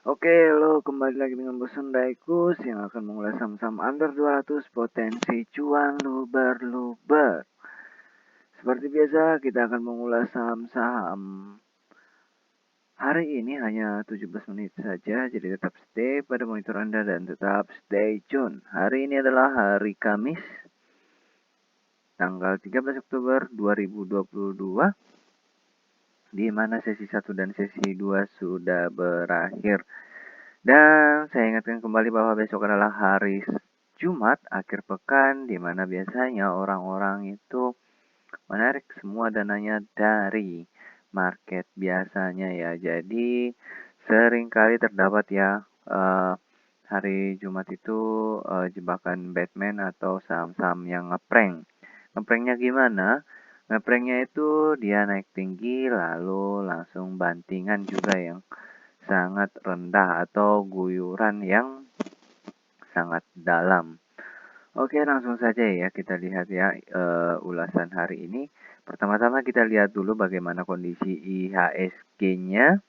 Oke, lo kembali lagi dengan Bos Daikus yang akan mengulas saham-saham under 200 potensi cuan luber-luber. Seperti biasa, kita akan mengulas saham-saham. Hari ini hanya 17 menit saja, jadi tetap stay pada monitor Anda dan tetap stay tune. Hari ini adalah hari Kamis, tanggal 13 Oktober 2022, di mana sesi 1 dan sesi 2 sudah berakhir. Dan saya ingatkan kembali bahwa besok adalah hari Jumat, akhir pekan, di mana biasanya orang-orang itu menarik semua dananya dari market biasanya ya. Jadi seringkali terdapat ya hari Jumat itu jebakan Batman atau saham-saham yang ngeprank. Ngepranknya gimana? Ngepranknya itu dia naik tinggi lalu langsung bantingan juga yang sangat rendah atau guyuran yang sangat dalam. Oke, langsung saja ya kita lihat ya ulasan hari ini. Pertama-tama kita lihat dulu bagaimana kondisi IHSG-nya.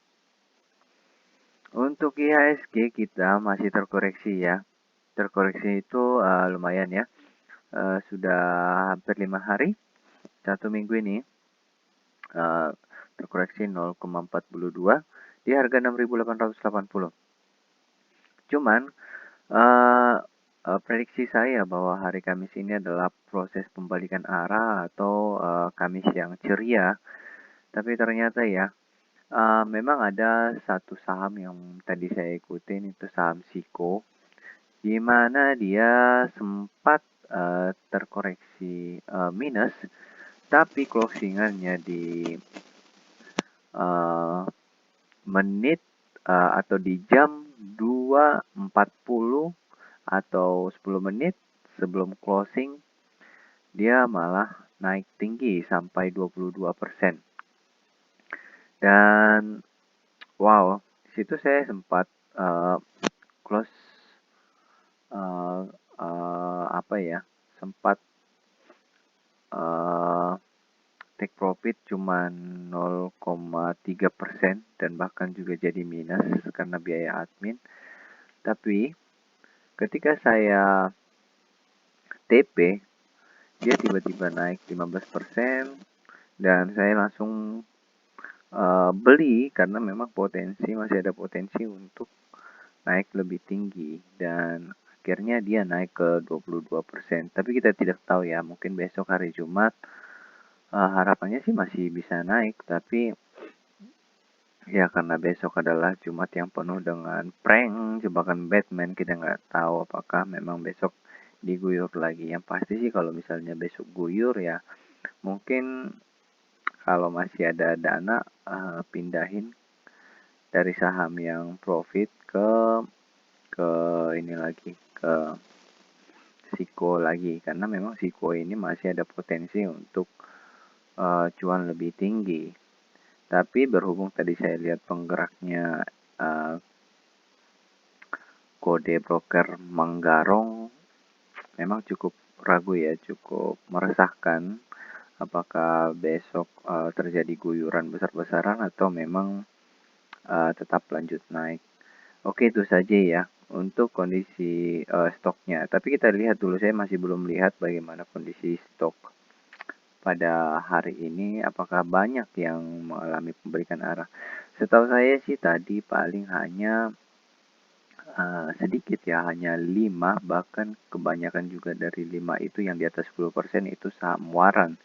Untuk IHSG kita masih terkoreksi ya. Terkoreksi itu lumayan ya. Sudah hampir 5 hari, 1 minggu ini terkoreksi 0,42 di harga 6.880. Cuman prediksi saya bahwa hari Kamis ini adalah proses pembalikan arah atau Kamis yang ceria. Tapi ternyata ya, memang ada satu saham yang tadi saya ikutin, itu saham Siko, di mana dia sempat terkoreksi minus, tapi closingannya di menit atau di jam 2.40 atau 10 menit sebelum closing, dia malah naik tinggi sampai 22%. Dan wow, disitu saya sempat close sempat take profit cuma 0,3% dan bahkan juga jadi minus karena biaya admin. Tapi ketika saya TP, dia tiba-tiba naik 15% dan saya langsung beli karena memang masih ada potensi untuk naik lebih tinggi, dan akhirnya dia naik ke 22%. Tapi kita tidak tahu ya, mungkin besok hari Jumat harapannya sih masih bisa naik, tapi ya karena besok adalah Jumat yang penuh dengan prank, jebakan Batman, kita nggak tahu apakah memang besok diguyur lagi. Yang pasti sih kalau misalnya besok guyur ya mungkin kalau masih ada dana pindahin dari saham yang profit ke ini lagi, ke Siko lagi, karena memang Siko ini masih ada potensi untuk cuan lebih tinggi. Tapi berhubung tadi saya lihat penggeraknya kode broker menggarong, memang cukup ragu ya, cukup meresahkan apakah besok terjadi guyuran besar-besaran atau memang tetap lanjut naik. Oke, itu saja ya untuk kondisi stoknya. Tapi kita lihat dulu, saya masih belum lihat bagaimana kondisi stok pada hari ini, apakah banyak yang mengalami pembalikan arah. Setahu saya sih tadi paling hanya sedikit ya, hanya 5, bahkan kebanyakan juga dari 5 itu yang di atas 10% itu saham waran.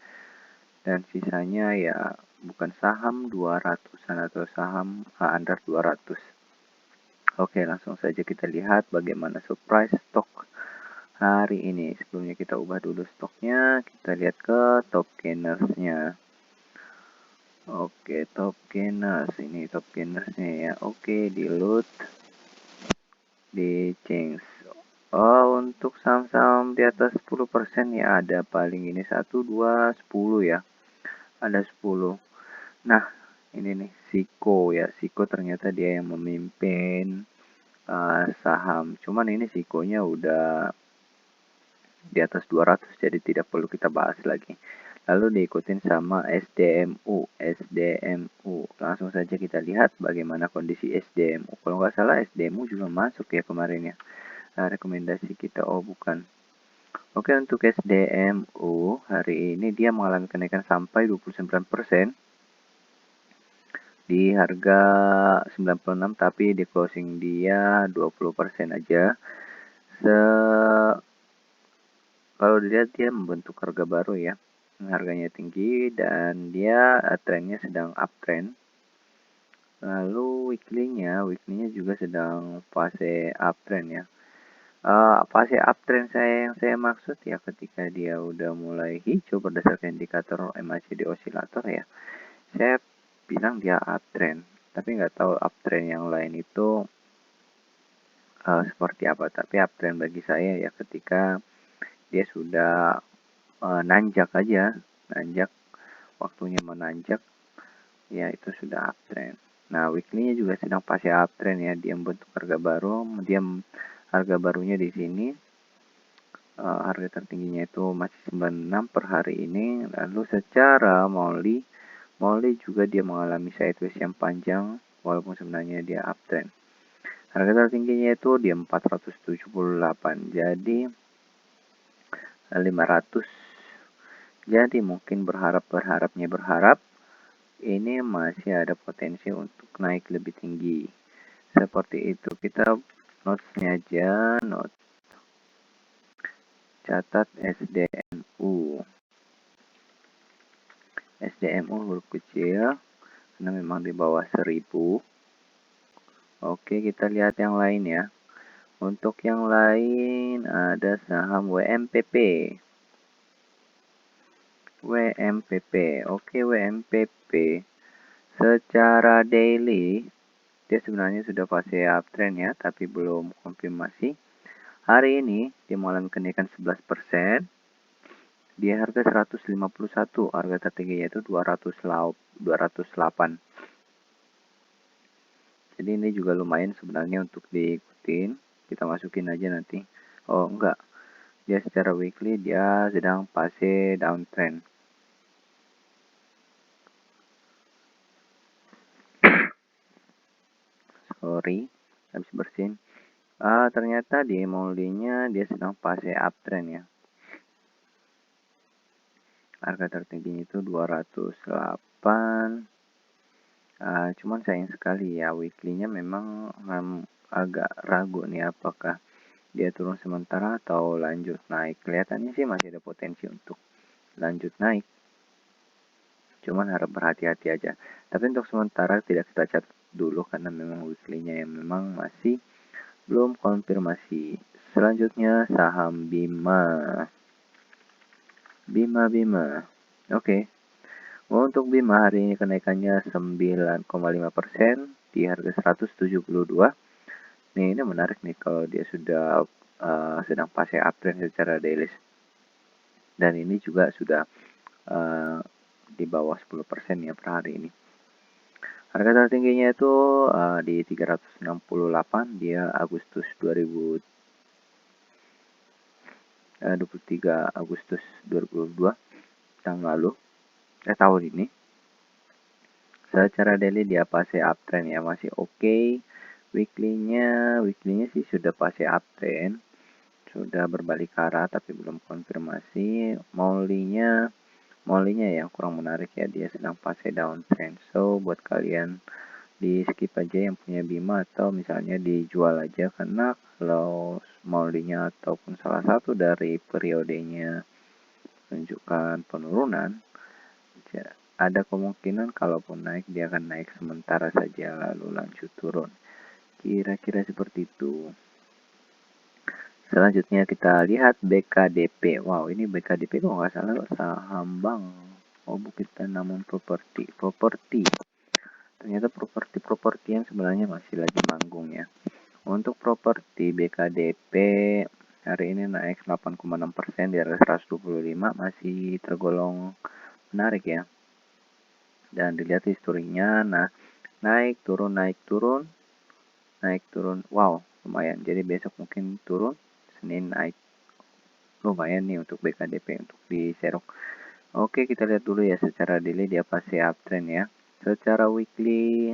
Dan sisanya ya bukan saham 200-an atau saham under 200. Oke, langsung saja kita lihat bagaimana surprise stok hari ini. Sebelumnya kita ubah dulu stoknya, kita lihat ke top gainers-nya. Oke, top gainers, ini top gainers-nya ya. Oke, di loot, di change. Untuk saham-saham di atas 10% ya ada paling ini 1, 2, 10 ya. Ada 10. Nah, ini nih Siko ya. Siko ternyata dia yang memimpin saham. Cuman ini Sikonya udah di atas 200, jadi tidak perlu kita bahas lagi. lalu diikutin sama SDMU. Langsung saja kita lihat bagaimana kondisi SDMU. Kalau nggak salah SDMU juga masuk ya kemarin ya. Rekomendasi kita, oh bukan. Oke, untuk SDMU hari ini dia mengalami kenaikan sampai 29% di harga 96, tapi di closing dia 20% aja. Kalau dilihat dia membentuk harga baru ya. Harganya tinggi dan dia trennya sedang uptrend. Lalu weekly-nya juga sedang fase uptrend ya. Fase uptrend yang saya maksud ya ketika dia udah mulai hijau berdasarkan indikator MACD oscillator ya. Saya bilang dia uptrend, tapi nggak tahu uptrend yang lain itu seperti apa. Tapi uptrend bagi saya ya ketika dia sudah nanjak aja, waktunya menanjak, ya itu sudah uptrend. Nah, weekly-nya juga sedang fase uptrend ya, dia membentuk harga baru, harga barunya di sini, harga tertingginya itu masih 96 per hari ini. Lalu secara Molly juga dia mengalami sideways yang panjang, walaupun sebenarnya dia uptrend. Harga tertingginya itu di 478, jadi 500. Jadi mungkin berharap ini masih ada potensi untuk naik lebih tinggi. Seperti itu. Kita notes-nya aja, catat SDMU huruf kecil karena memang di bawah 1000. Oke, kita lihat yang lain ya. Untuk yang lain ada saham WMPP. Oke, WMPP secara daily dia sebenarnya sudah fase uptrend ya, tapi belum konfirmasi. Hari ini dia mengalami kenaikan 11%. Di harga 151, harga tertingginya itu 208. Jadi ini juga lumayan sebenarnya untuk diikutin. Kita masukin aja nanti. Oh enggak, dia secara weekly dia sedang fase downtrend. Sorry, habis bersin. Ternyata di Molly-nya dia sedang fase uptrend ya. Harga tertingginya itu 208. Cuman sayang sekali ya, weekly-nya memang agak ragu nih apakah dia turun sementara atau lanjut naik. Kelihatannya sih masih ada potensi untuk lanjut naik. Cuman harap berhati-hati aja. Tapi untuk sementara tidak kita catat dulu karena memang weekly-nya yang memang masih belum konfirmasi. Selanjutnya saham Bima. Oke. Untuk Bima hari ini kenaikannya 9,5% di harga 172. Ini menarik nih kalau dia sudah sedang fase uptrend secara daily. Dan ini juga sudah di bawah 10% ya per hari ini. Harga tertingginya itu di 368, dia Agustus 23 Agustus 2022 tahun ini. Secara daily dia fase uptrend ya, masih oke. Weekly-nya sih sudah fase uptrend, sudah berbalik arah tapi belum konfirmasi. Molly-nya yang kurang menarik ya, dia sedang fase downtrend. So buat kalian di skip aja yang punya Bima atau misalnya dijual aja, karena kalau Molly-nya ataupun salah satu dari periodenya menunjukkan penurunan, ada kemungkinan kalaupun naik dia akan naik sementara saja lalu lanjut turun. Kira-kira seperti itu. Selanjutnya kita lihat BKDP. Wow, ini BKDP kalau nggak salah saham bank. Oh bukan, namun properti. Ternyata properti yang sebenarnya masih lagi manggung ya. Untuk properti BKDP hari ini naik 8,6% di harga 125, masih tergolong menarik ya. Dan dilihat historinya, nah naik turun. Wow, lumayan. Jadi besok mungkin turun, Senin naik. Lumayan nih untuk BKDP untuk di Serok. Oke, kita lihat dulu ya secara daily dia pasti uptrend ya. Secara weekly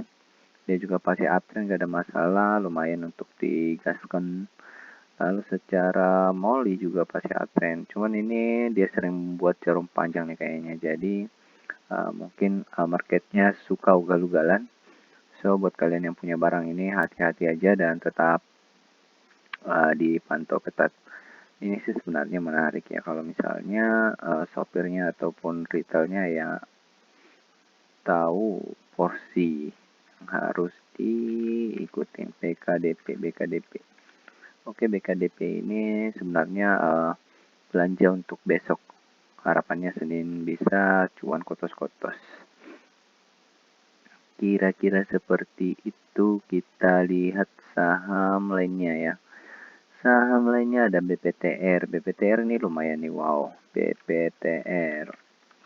dia juga pasti uptrend, gak ada masalah, lumayan untuk digaskan. Lalu secara molly juga pasti uptrend. Cuman ini dia sering buat jarum panjang nih kayaknya. Jadi mungkin marketnya suka ugal-ugalan. So buat kalian yang punya barang ini hati-hati aja dan tetap dipantau ketat. Ini sih sebenarnya menarik ya kalau misalnya sopirnya ataupun retailnya ya tahu porsi yang harus diikutin. BKDP. Oke, BKDP ini sebenarnya belanja untuk besok. Harapannya Senin bisa cuan kotos-kotos. Kira-kira seperti itu. Kita lihat saham lainnya ya. Saham lainnya ada BPTR. BPTR ini lumayan nih, wow. BPTR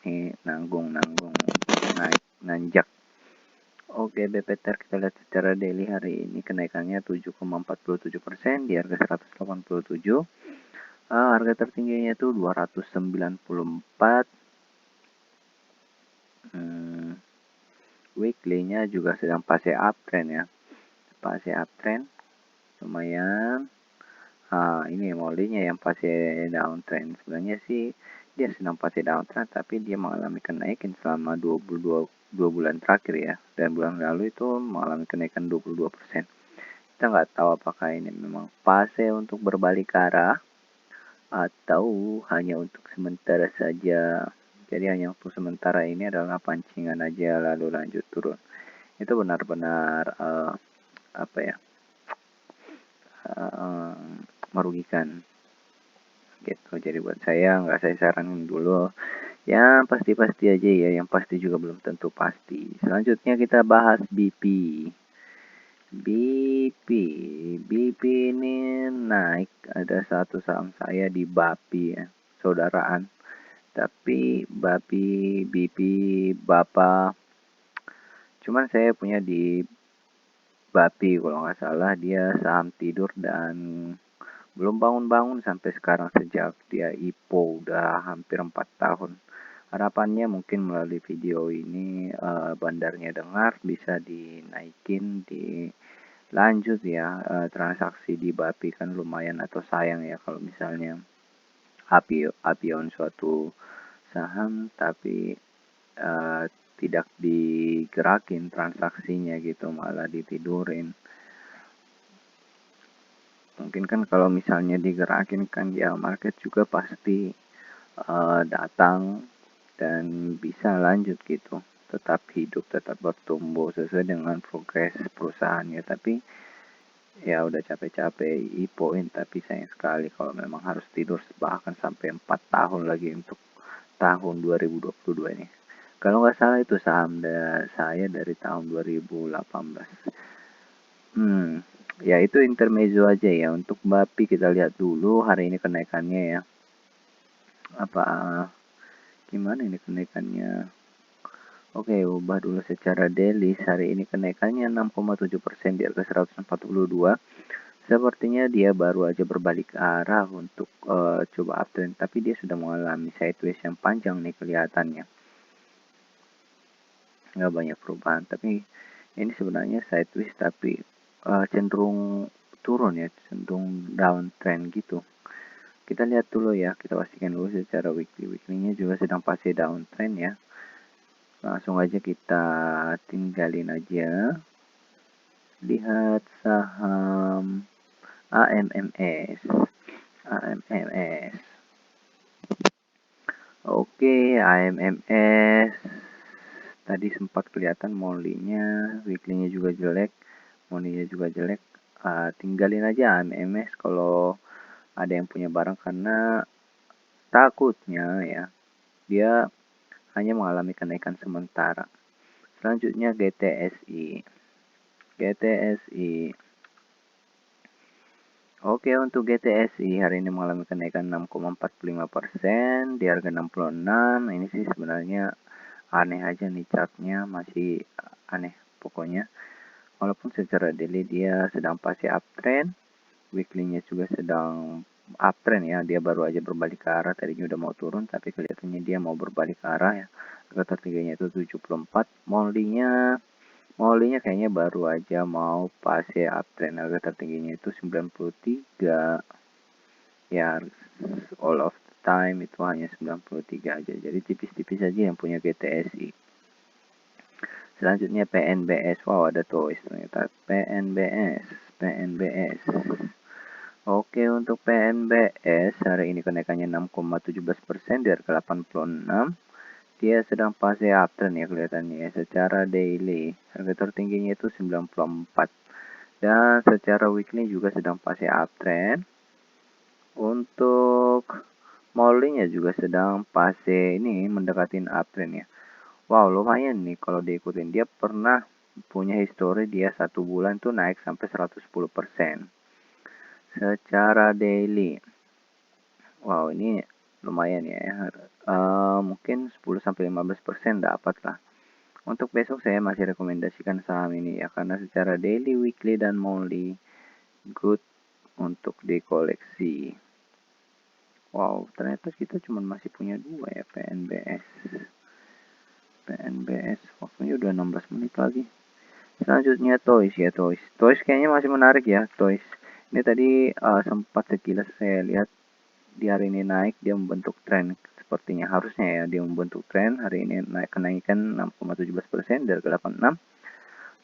ini nanggung naik nanjak. Oke, BPTR kita lihat secara daily hari ini kenaikannya 7,47% di harga 187. Harga tertingginya itu 294. Weekly-nya juga sedang fase uptrend ya. Fase uptrend lumayan. Ini molly-nya yang fase downtrend. Sebenarnya sih dia sedang fase downtrend, tapi dia mengalami kenaikan selama 22 bulan terakhir ya. Dan bulan lalu itu mengalami kenaikan 22%. Kita nggak tahu apakah ini memang fase untuk berbalik arah atau hanya untuk sementara saja. Jadi hanya untuk sementara ini adalah pancingan aja lalu lanjut turun. Itu benar-benar merugikan gitu. Jadi buat saya nggak saya saranin dulu. Ya pasti-pasti aja ya, yang pasti juga belum tentu pasti. Selanjutnya kita bahas BP. BP ini naik. Ada satu saham saya di BAPI ya, saudaraan. Tapi BP Bapak, cuman saya punya di BAPI kalau nggak salah. Dia saham tidur dan belum bangun-bangun sampai sekarang sejak dia IPO udah hampir 4 tahun. Harapannya mungkin melalui video ini bandarnya dengar bisa dinaikin, dilanjut ya. Transaksi di BAPI kan lumayan, atau sayang ya kalau misalnya apion suatu saham tapi tidak digerakin transaksinya gitu, malah ditidurin. Mungkin kan kalau misalnya digerakin kan ya market juga pasti datang dan bisa lanjut gitu, tetap hidup, tetap bertumbuh sesuai dengan progres perusahaannya. Tapi ya udah capek-capek IPO-in, tapi sayang sekali kalau memang harus tidur bahkan sampai 4 tahun lagi untuk tahun 2022 ini. Kalau nggak salah itu saham saya dari tahun 2018. Ya itu intermezzo aja ya. Untuk BAPI kita lihat dulu hari ini kenaikannya ya. Gimana ini kenaikannya? Oke, ubah dulu secara daily. Hari ini kenaikannya 6,7% di harga 142. Sepertinya dia baru aja berbalik arah untuk coba uptrend, tapi dia sudah mengalami sideways yang panjang nih kelihatannya. Nggak banyak perubahan, tapi ini sebenarnya sideways tapi cenderung turun ya, cenderung downtrend gitu. Kita lihat dulu ya, kita pastikan dulu secara weekly-nya juga sedang fase downtrend ya. Langsung aja kita tinggalin aja. Lihat saham AMMS. Oke, AMMS tadi sempat kelihatan molly-nya, weekly-nya juga jelek, molly-nya juga jelek. Tinggalin aja AMMS kalau ada yang punya barang, karena takutnya ya dia hanya mengalami kenaikan sementara. Selanjutnya GTSI. Oke, untuk GTSI hari ini mengalami kenaikan 6,45% di harga 66. Ini sih sebenarnya aneh aja nih, chartnya masih aneh pokoknya. Walaupun secara daily dia sedang fase uptrend, weekly-nya juga sedang uptrend ya, dia baru aja berbalik ke arah, tadinya udah mau turun tapi kelihatannya dia mau berbalik ke arah ya. Harga tertingginya itu 74, Molly-nya kayaknya baru aja mau fase uptrend, harga tertingginya itu 93 ya, all of the time itu hanya 93 aja, jadi tipis-tipis aja yang punya GTSI. Selanjutnya PNBS, wow ada Toys ternyata. PNBS. Oke, untuk PNBS hari ini kenaikannya 6,17% dari ke 86. Dia sedang fase uptrend ya kelihatannya ya. Secara daily harga tertingginya itu 94 dan secara weekly juga sedang fase uptrend. Untuk Molly-nya juga sedang fase ini mendekatin uptrend ya. Wow, lumayan nih kalau diikutin. Dia pernah punya histori dia 1 bulan tuh naik sampai 110%. Secara daily. Wow, ini lumayan ya. Mungkin 10-15% dapat lah. Untuk besok saya masih rekomendasikan saham ini ya, karena secara daily, weekly, dan monthly good untuk dikoleksi. Wow, ternyata kita cuma masih punya 2 ya, PNBS. Waktunya udah 16 menit lagi. Selanjutnya Toys ya, Toys. Toys kayaknya masih menarik ya, Toys. Ini tadi sempat sekilas saya lihat di hari ini naik, dia membentuk tren sepertinya, harusnya ya dia membentuk tren. Hari ini naik kenaikan 6,17% dari 86.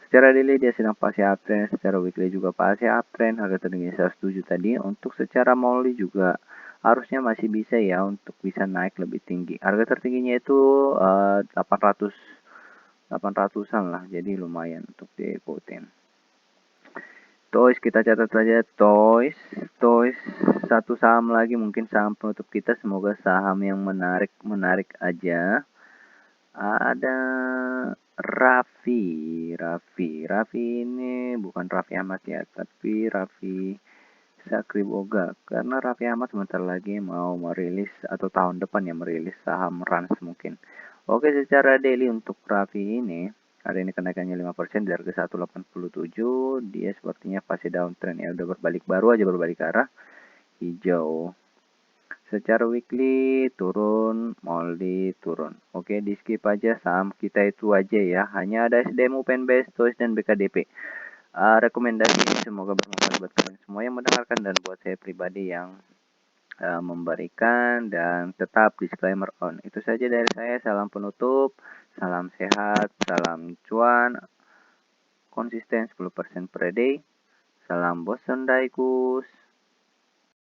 Secara daily dia sedang fase uptrend, secara weekly juga fase uptrend, harga tertinggi 107 tadi. Untuk secara monthly juga harusnya masih bisa ya untuk bisa naik lebih tinggi. Harga tertingginya itu 800-an lah, jadi lumayan untuk diikutin. Toys kita catat saja, Toys satu saham lagi, mungkin saham penutup kita, semoga saham yang menarik aja. Ada Raffi ini bukan Raffi Ahmad ya, tapi Raffi Sakriboga, karena Raffi Ahmad sebentar lagi mau merilis atau tahun depan ya merilis saham Rans mungkin. Oke, secara daily untuk Raffi ini hari ini kenaikannya 5% dari ke 187. Dia sepertinya fase downtrend ya, udah baru aja berbalik ke arah hijau. Secara weekly turun, monthly turun. Oke, di skip aja saham kita itu aja ya. Hanya ada SDM, PNBS, Toys, dan BKDP. Rekomendasi ini semoga bermanfaat buat kalian semua yang mendengarkan dan buat saya pribadi yang memberikan, dan tetap disclaimer on. Itu saja dari saya. Salam penutup, salam sehat, salam cuan, konsisten 10% per day. Salam bos Daikus.